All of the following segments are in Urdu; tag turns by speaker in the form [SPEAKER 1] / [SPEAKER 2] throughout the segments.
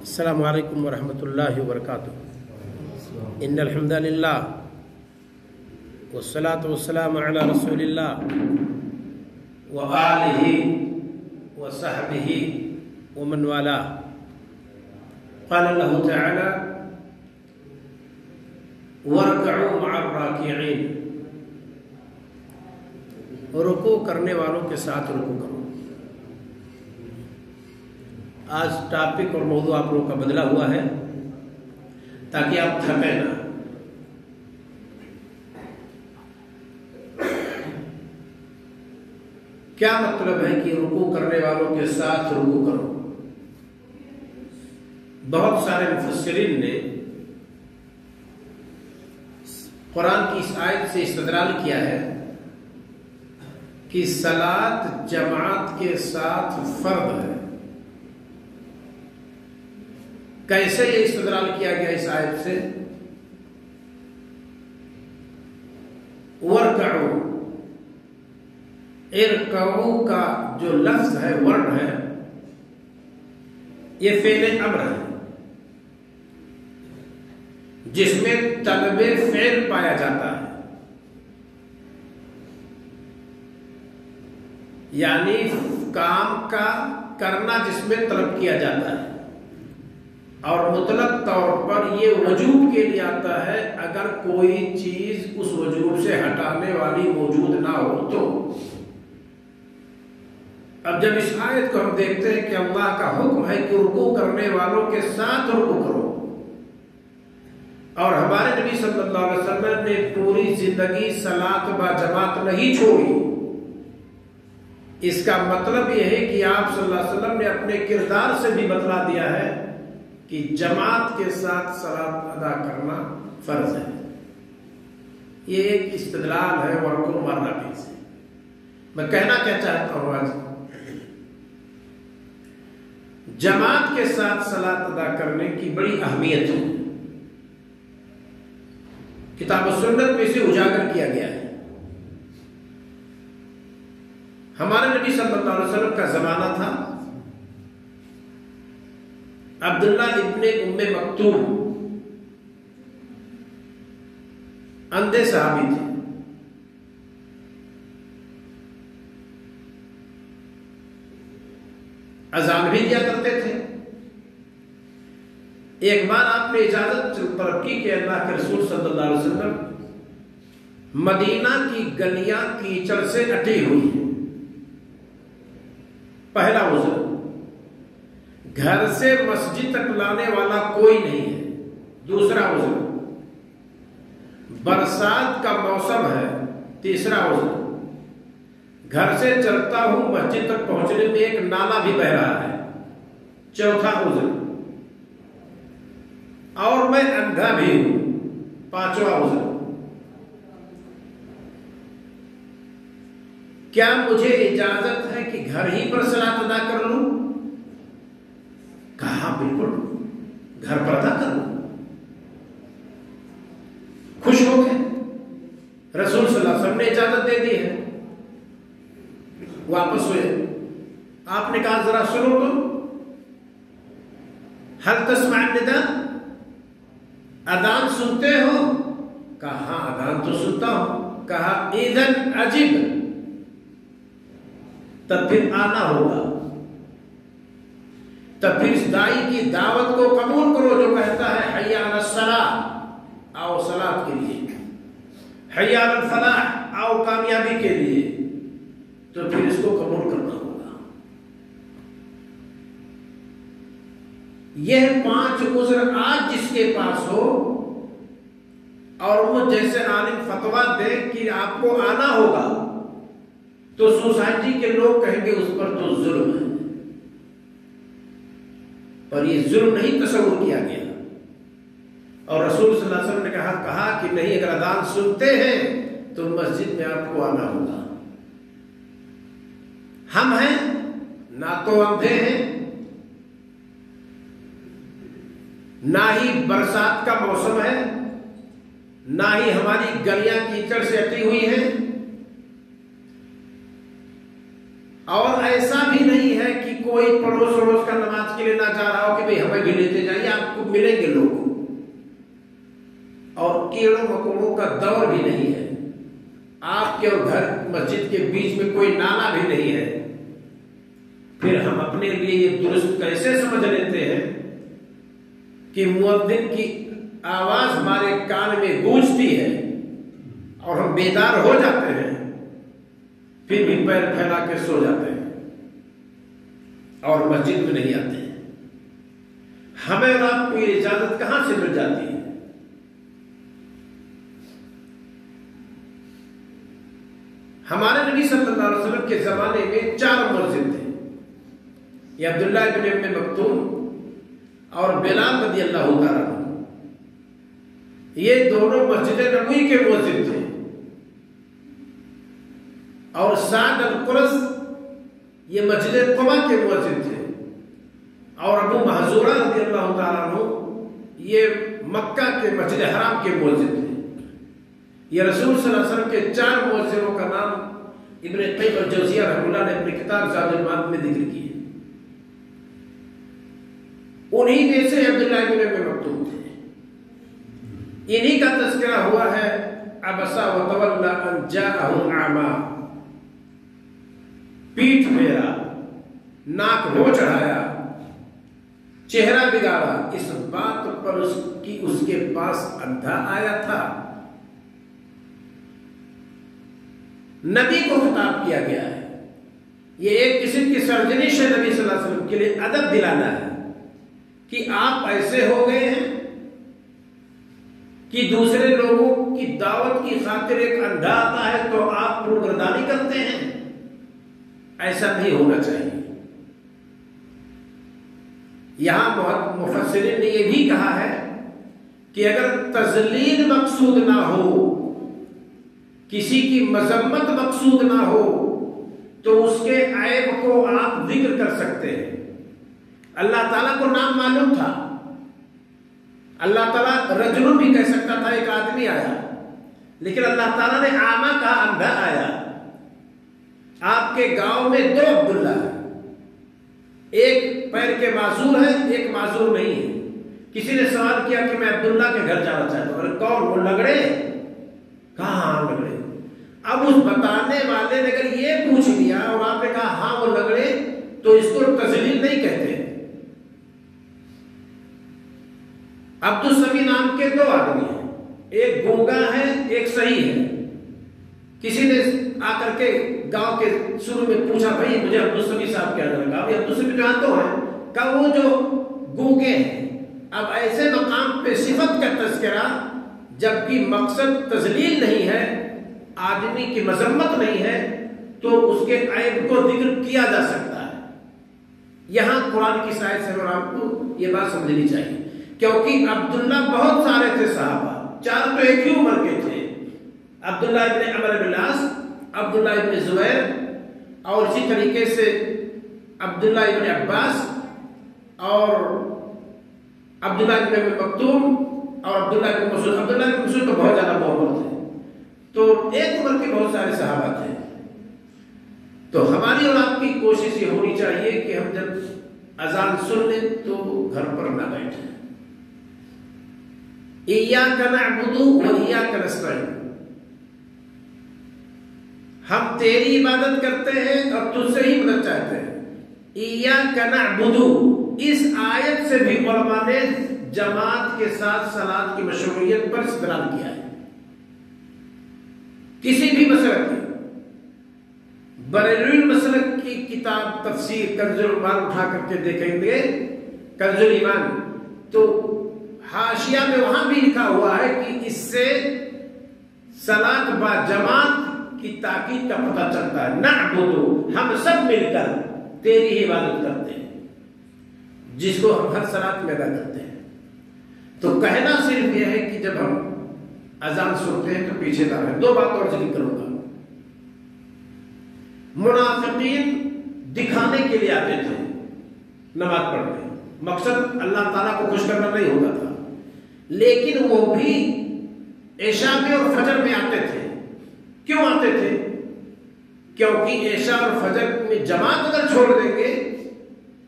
[SPEAKER 1] السلام علیکم ورحمۃ اللہ وبرکاتہ۔ ان الحمد للہ والصلاة والسلام علی رسول اللہ وآلہ وصحبہ ومن والاه۔ قال اللہ تعالی وارکعوا مع الراکعین، رکوع کرنے والوں کے ساتھ رکوع کرو۔ آج ٹاپک اور موضوع آپ لوگوں کا بدلا ہوا ہے تاکہ آپ تھکیں نہ۔ کیا مطلب ہے کہ رکوع کرنے والوں کے ساتھ رکوع کرو؟ بہت سارے مفسرین نے قرآن کی اس آیت سے استدلال کیا ہے کہ صلاۃ جماعت کے ساتھ فرض ہے۔ کیسے یہ استدلال کیا گیا اس آیت سے؟ وَارْكَعُوا، ارکعوا کا جو لفظ ہے، ورڈ ہے، یہ فعل امر ہے جس میں طلب فعل پایا جاتا ہے، یعنی کام کا کرنا جس میں طلب کیا جاتا ہے، اور مطلق طور پر یہ وجوب کے لیے آتا ہے اگر کوئی چیز اس وجوب سے ہٹانے والی موجود نہ ہو تو۔ اب جب اس آیت کو ہم دیکھتے ہیں کہ اللہ کا حکم ہے کہ رکوع کرنے والوں کے ساتھ رکوع کرو، اور ہمارے نبی صلی اللہ علیہ وسلم نے پوری زندگی صلاۃ با جماعت نہیں چھوڑی، اس کا مطلب یہ ہے کہ آپ صلی اللہ علیہ وسلم نے اپنے کردار سے بھی بتلا دیا ہے کہ جماعت کے ساتھ صلاۃ ادا کرنا فرض ہے۔ یہ ایک استدلال ہے ورکوع مع الراکعین سے۔ میں کہنا کیا چاہتا ہوں، آج جماعت کے ساتھ صلاۃ ادا کرنے کی بڑی اہمیت ہے، کتاب و سنت میں اسے اجاگر کیا گیا ہے۔ ہمارے نبی صلی اللہ علیہ وسلم کا زمانہ تھا، عبداللہ ابن ام مکتوم اندھے صحابی تھے، اذان بھی دیا کرتے تھے۔ ایک بار آپ نے اجازت طلب کی کہ اللہ کے رسول صلی اللہ علیہ وسلم مدینہ کی گلیاں کیچڑ سے اٹی ہوئی ہیں۔ پہلا عذر، گھر سے مسجد تک لانے والا کوئی نہیں ہے۔ دوسرا عذر، برسات کا موسم ہے۔ تیسرا عذر، گھر سے چلتا ہوں مسجد تک پہنچنے میں ایک نالا بھی بہ رہا ہے۔ چوتھا عذر، اور میں اندھا بھی ہوں۔ پانچواں عذر، کیا مجھے اجازت ہے کہ گھر ہی پر صلاۃ ادا کر لوں؟ کہا بالکل، گھر پر ادا کر لوں۔ خوش ہو گئے، رسول صلی اللہ علیہ وسلم نے اجازت دے دی ہے۔ واپس ہوئے، آپ نے کہا ذرا سنو تو، هل تسمع النداء، اذان سنتے ہو؟ کہا ہاں اذان تو سنتا ہوں۔ کہا اذن اجب، تب پھر آنا ہوگا، تب پھر اس دائی کی دعوت کو قبول کرو جو کہتا ہے حی علی الصلاۃ، آؤ صلاۃ کے لیے، حی علی الفلاح، آؤ کامیابی کے لیے، تو پھر اس کو قبول کرنا ہوگا۔ یہ 5 عذر آج جس کے پاس ہو اور وہ جیسے عالم فتویٰ دے کہ آپ کو آنا ہوگا، تو سوسائٹی کے لوگ کہیں گے اس پر تو ظلم ہے، اور یہ ظلم نہیں تصور کیا گیا۔ اور رسول صلی اللہ علیہ وسلم نے کہا کہ نہیں، اگر اذان سنتے ہیں تو مسجد میں آپ کو آنا ہوگا۔ ہم ہیں نہ تو اندھے ہیں، نہ ہی برسات کا موسم ہے، نہ ہی ہماری گلیاں کیچڑ سے اٹی ہوئی ہیں، اور ایسا بھی نہیں ہے کہ کوئی پڑوس کا نماز کے لیے نہ جا رہا ہو کہ بھئی ہمیں بھی لیتے کا دور بھی نہیں ہے، آپ کے اور گھر مسجد کے بیچ میں کوئی نالا بھی نہیں ہے، پھر ہم اپنے لیے یہ درست کیسے سمجھ لیتے ہیں کہ مؤذن کی آواز ہمارے کان میں گونجتی ہے اور ہم بیدار ہو جاتے ہیں، پھر بھی پیر پھیلا کے سو جاتے ہیں اور مسجد میں نہیں آتے ہیں؟ ہمیں اور آپ کو یہ اجازت کہاں سے مل جاتی ہے؟ ہمارے نبی صلی اللہ علیہ وسلم کے زمانے میں 4 مؤذن تھے، یہ عبداللہ ابن ام مکتوم اور بلال رضی اللہ تعالیٰ عنہ، یہ دونوں مسجد نبوی کے مؤذن تھے، اور سعد القرظ یہ مسجد قباء کے مؤذن تھے، اور ابو محذورہ رضی اللہ تعالیٰ عنہ یہ مکہ کے مسجد حرام کے مؤذن تھے۔ یہ رسول صلی اللہ علیہ وسلم کے 4 مؤذنوں کا نام ابن قیم الجوزیہ رحمہ اللہ نے اپنی کتاب زاد المعاد میں ذکر کیا۔ انہی میں سے عبداللہ ابن ام مکتوم تھے، انہی کا تذکرہ ہوا ہے عبس وتولی ان جاءہ الاعمی، پیٹھ پھیرا، ناک ہو چڑھایا، چہرہ بگاڑا، اس بات پر اس کے پاس اندھا آیا تھا۔ نبی کو خطاب کیا گیا ہے، یہ ایک قسم کی سرزنش ہے نبی صلی اللہ علیہ وسلم کے لیے، ادب دلانا ہے کہ آپ ایسے ہو گئے ہیں کہ دوسرے لوگوں کی دعوت کی خاطر ایک اندھا آتا ہے تو آپ پرگردانی کرتے ہیں، ایسا نہیں ہونا چاہیے۔ یہاں مفسرین نے یہ بھی کہا ہے کہ اگر تذلیل مقصود نہ ہو، کسی کی مذمت مقصود نہ ہو، تو اس کے عیب کو آپ ذکر کر سکتے ہیں۔ اللہ تعالیٰ کو نام معلوم تھا، اللہ تعالیٰ رجل بھی کہہ سکتا تھا، ایک آدمی آیا، لیکن اللہ تعالیٰ نے اعمیٰ کہا، اندھا آیا۔ آپ کے گاؤں میں 2 عبداللہ ہیں، ایک پیر کے معذور ہے، ایک معذور نہیں ہے۔ کسی نے سوال کیا کہ میں عبداللہ کے گھر جانا چاہتا ہوں، اور کون؟ وہ لگڑے؟ کہاں؟ ہاں لگڑے۔ اب اس بتانے والے نے اگر یہ پوچھ لیا اور آپ نے کہا ہاں وہ لگڑے، تو اس کو تذلیل نہیں کہتے۔ عبدالسمی نام کے 2 آدمی ہیں، ایک گونگا ہے، ایک صحیح ہے۔ کسی نے آ کر کے گاؤں کے شروع میں پوچھا، بھائی مجھے عبدالسمی صاحب کیا لگا؟ ابھی عبدالسمی جہاں تو ہیں، کہ وہ جو گونگے ہیں۔ اب ایسے مقام پہ صفت کا تذکرہ جبکہ مقصد تذلیل نہیں ہے، آدمی کی مذمت نہیں ہے، تو اس کے عیب کو ذکر کیا جا سکتا ہے۔ یہاں قرآن کی سائے سے اور آپ کو یہ بات سمجھنی چاہیے، کیونکہ عبداللہ بہت سارے تھے صحابہ، 4 تو ایک ہی عمر کے تھے، عبداللہ ابن عمرو بن العاص، عبداللہ ابن زبیر، اور اسی طریقے سے عبداللہ ابن عباس، اور عبداللہ ابن مکتوم، اور عبداللہ ابن مسعود۔ عبداللہ ابن مسعود تو بہت زیادہ محبت تھے، تو ایک عمر کے بہت سارے صحابہ تھے۔ تو ہماری اور آپ کی کوشش یہ ہونی چاہیے کہ ہم جب اذان سن لیں تو گھر پر نہ بیٹھیں۔ ایاک نعبد و ایاک نستعین، ہم تیری عبادت کرتے ہیں اور تجھ سے ہی مدد چاہتے ہیں۔ ایاک نعبد، اس آیت سے بھی علماء نے جماعت کے ساتھ صلاۃ کی مشروعیت پر استدلال کیا ہے۔ کسی بھی مسلک کی، بریلوی مسلک کی کتاب تفسیر کنز الایمان اٹھا کر کے دیکھیں گے، کنز الایمان، تو حاشیہ میں وہاں بھی لکھا ہوا ہے کہ اس سے صلاۃ با جماعت کی تاکید کا پتہ چلتا ہے۔ نعبد، ہم سب مل کر تیری ہی عبادت کرتے ہیں، جس کو ہم ہر صلاۃ میں ادا کرتے ہیں۔ تو کہنا صرف یہ ہے کہ جب ہم اذان سنتے ہیں تو پیچھے نہ رہیں۔ 2 بات اور ذکر کروں گا۔ منافقین دکھانے کے لیے آتے تھے نماز پڑھنے، مقصد اللہ تعالیٰ کو خوش کرنا نہیں ہوتا تھا، لیکن وہ بھی عشاء میں اور فجر میں آتے تھے۔ کیوں آتے تھے؟ کیونکہ عشاء اور فجر میں جماعت اگر چھوڑ دیں گے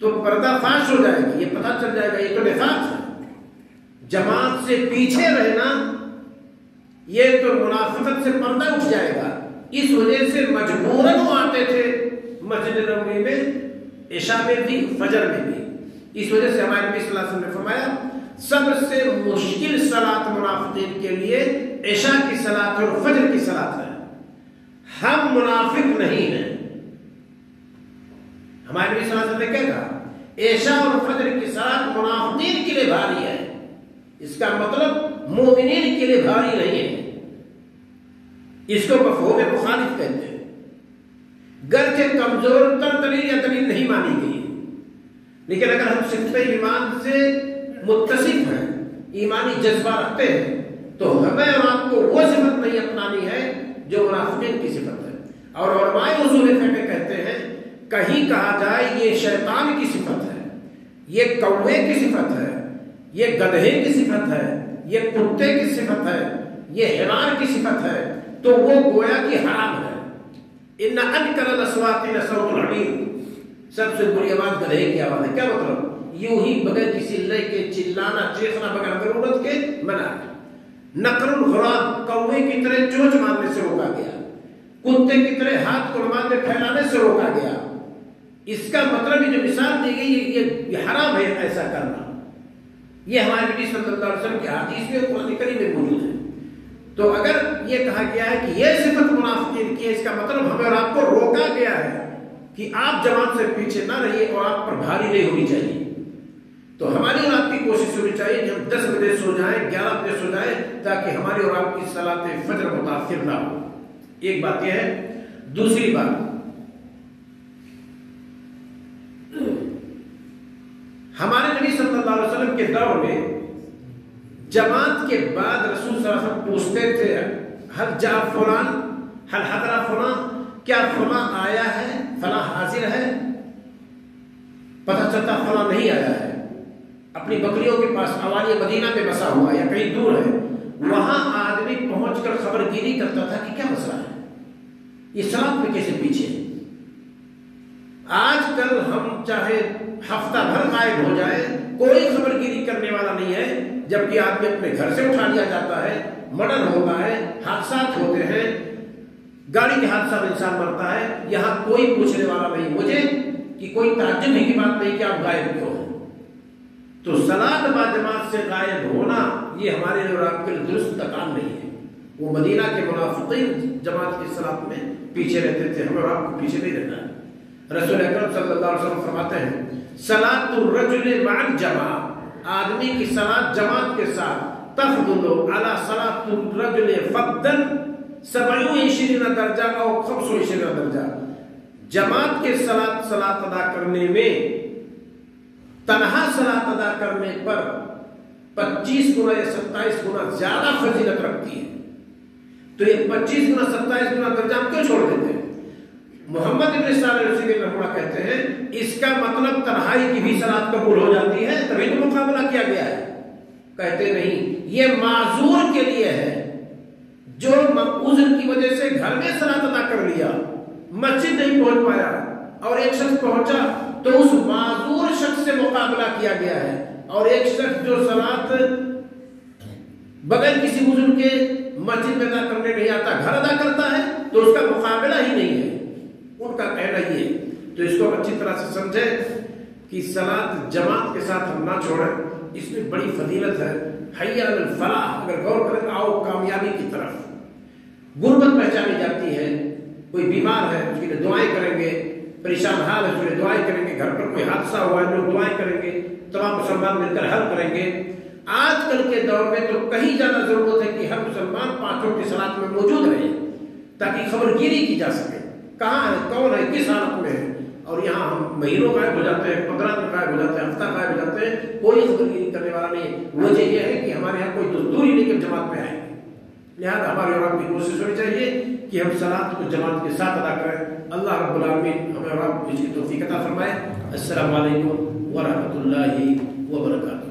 [SPEAKER 1] تو پردہ فاش ہو جائے گی، یہ پتہ چل جائے گا یہ تو نفاق ہے۔ جماعت سے پیچھے رہنا یہ تو منافقت سے پردہ اٹھ جائے گا. اس وجہ سے مجبوراً وہ آتے تھے مسجد نبوی میں، عشاء میں بھی، فجر میں بھی. اس وجہ سے ہمارے نبی صلی اللہ علیہ وسلم نے فرمایا سب سے مشکل صلاۃ منافقین کے لیے عشاء کی صلاۃ اور فجر کی صلاۃ ہے. ہم منافق نہیں ہیں. ہمارے نبی صلی اللہ علیہ وسلم نے کیا کہا؟ عشاء اور فجر کی صلاۃ منافقین کے لیے بھاری ہے. اس کا مطلب مومنین کے لیے بھاری نہیں ہے. اس کو مفہوم مخالف کہتے ہیں. گرچہ کمزور تر دلیل یا دلیل نہیں مانی گئی، لیکن اگر ہم صفت ایمان سے متصف ہیں، ایمانی جذبہ رکھتے ہیں، تو ہمیں اور آپ کو وہ صفت نہیں اپنانی ہے جو منافقین کی صفت ہے. اور علماء اصول فقہ کہتے ہیں کہیں کہا جائے یہ شیطان کی صفت ہے، یہ کوے کی صفت ہے، یہ گدھے کی صفت ہے، یہ کتے کی صفت ہے، یہ حمار کی صفت ہے، تو وہ گویا کہ حرام ہے. ان انکر الاصوات لصوت الحمیر، سب سے بری آواز گدھے کی آواز ہے. کیا مطلب؟ یوں ہی بغیر کسی لے کے چلانا چیخنا بغیر ضرورت کے منع ہے. نقر الغراب، کوے کی طرح چونچ مارنے سے روکا گیا، کتے کی طرح ہاتھ قربان میں پھیلانے سے روکا گیا. اس کا مطلب جو مثال دی گئی یہ حرام ہے ایسا کرنا. یہ ہمارے نبی صلی اللہ علیہ وسلم کی حدیث میں قرآن کریم میں موجود ہے. تو اگر یہ کہا گیا ہے کہ یہ صفت منافقین کی ہے، اس کا مطلب ہمیں اور آپ کو روکا گیا ہے کہ آپ جماعت سے پیچھے نہ رہیے اور آپ پر بھاری نہیں ہونی چاہیے. تو ہماری اور آپ کی کوشش ہونی چاہیے کہ ہم 10 بجے سو جائیں، 11 بجے سو جائیں، تاکہ ہماری اور آپ کی صلاۃ فجر متاثر نہ ہو. ایک بات یہ ہے. دوسری بات، ہمارے نبی صلی اللہ علیہ وسلم کے دور میں جماعت کے بعد رسول صلی اللہ علیہ وسلم پوچھتے تھے حل جا فلان، حل حضر فلان، کیا فلاں آیا ہے، فلاں حاضر ہے؟ پتہ چلتا فلاں نہیں آیا ہے، اپنی بکریوں کے پاس حوالی مدینہ میں بسا ہوا یا کہیں دور ہے. وہاں آدمی پہنچ کر خبر گیری کرتا تھا کہ کیا مسئلہ ہے، یہ صلاۃ میں کیسے پیچھے. آج کل ہم چاہے ہفتہ بھر غائب ہو جائے، کوئی خبر گیری کرنے والا نہیں ہے. جبکہ آدمی اپنے گھر سے اٹھا لیا جاتا ہے، مرڈر ہوتا ہے، حادثات ہوتے ہیں، گاڑی کے حادثہ میں انسان مرتا ہے، یہاں کوئی پوچھنے والا نہیں. مجھے کہ کوئی تعجب ہی کی بات نہیں کہ آپ غائب کیوں ہیں. تو صلاۃ با جماعت سے غائب ہونا یہ ہمارے اور آپ کے لیے درست کام نہیں ہے. وہ مدینہ کے منافقین جماعت کی صلاۃ میں پیچھے رہتے تھے، ہمیں اور آپ کو پیچھے نہیں رہنا ہے. رسول اکرم صلی اللہ علیہ وسلم فرماتے ہیں صلاۃ الرجل مع الجماعہ، آدمی کی صلاۃ جماعت کے ساتھ تفضل علی صلاۃ الرجل فضلا 27 درجہ اور 25 درجہ. جماعت کے ساتھ صلاۃ ادا کرنے میں تنہا صلاۃ ادا کرنے پر 25 گنا یا 27 گنا زیادہ فضیلت رکھتی ہے. تو یہ 25 گنا 27 گنا درجہ ہم کیوں چھوڑ دیتے ہیں؟ محمد ابن صالح العثیمین رحمہ اللہ کہتے ہیں اس کا مطلب تنہائی کی بھی صلاۃ قبول ہو جاتی ہے، تبھی تو مقابلہ کیا گیا ہے. کہتے نہیں، یہ معذور کے لیے ہے جو عذر کی وجہ سے گھر میں صلاۃ ادا کر لیا، مسجد نہیں پہنچ پایا، اور ایک شخص پہنچا تو اس معذور شخص سے مقابلہ کیا گیا ہے. اور ایک شخص جو صلاۃ بغیر کسی عذر کے مسجد میں ادا کرنے نہیں آتا، گھر ادا کرتا ہے، تو اس کا مقابلہ ہی نہیں ہے. ان کا کہنا یہ. تو اس کو اچھی طرح سے سمجھیں کہ صلاۃ جماعت کے ساتھ ہم نہ چھوڑیں، اس میں بڑی فضیلت ہے. حی علی الفلاح، اگر غور کریں آؤ کامیابی کی طرف. غربت پہچانی جاتی ہے، کوئی بیمار ہے اس کے لیے دعائیں کریں گے، پریشان حال ہے اس کے لیے دعائیں کریں گے، گھر پر کوئی حادثہ ہوا ہے لوگ دعائیں کریں گے، تمام مسلمان مل کر حل کریں گے. آج کل کے دور میں تو کہیں زیادہ ضرورت ہے کہ ہر مسلمان 5 وقت کی صلاۃ میں موجود رہے تاکہ خبر گیری کی جا سکے کہاں ہے، کون ہے، کس حالت میں ہے. اور یہاں ہم مہینوں غائب ہو جاتے ہیں، 15 دن غائب ہو جاتے ہیں، ہفتہ غائب ہو جاتے ہیں، کوئی خبر گیری کرنے والا نہیں ہے. وجہ یہ ہے کہ ہمارے یہاں کوئی دستور ہی نہیں کہ جماعت میں آئے. لہٰذا ہماری اور آپ کی کوشش ہونی چاہیے کہ ہم صلاۃ کو جماعت کے ساتھ ادا کریں. اللہ رب العالمین ہمیں اور آپ کو اس کی توفیق عطا فرمائے. السلام علیکم ورحمۃ اللہ وبرکاتہ.